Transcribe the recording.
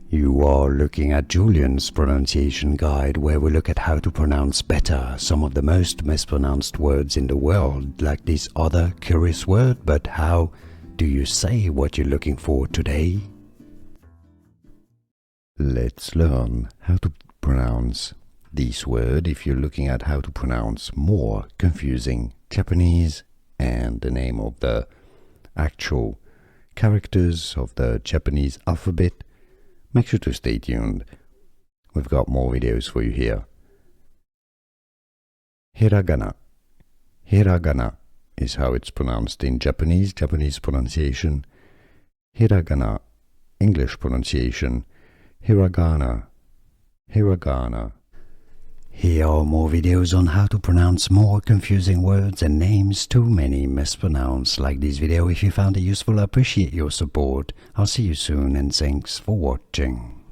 You are looking at Julian's pronunciation guide, where we look at how to pronounce better some of the most mispronounced words in the world, like this other curious word. But how do you say what you're looking for today? Let's learn how to pronounce this word if you're looking at how to pronounce more confusing Japanese and the name of the actual characters of the Japanese alphabet. Make sure to stay tuned. We've got more videos for you here. Hiragana. Hiragana is how it's pronounced in Japanese pronunciation. Hiragana, English pronunciation. Hiragana. Hiragana. Here are more videos on how to pronounce more confusing words and names too many mispronounced. Like this video if you found it useful. I appreciate your support. I'll see you soon and thanks for watching.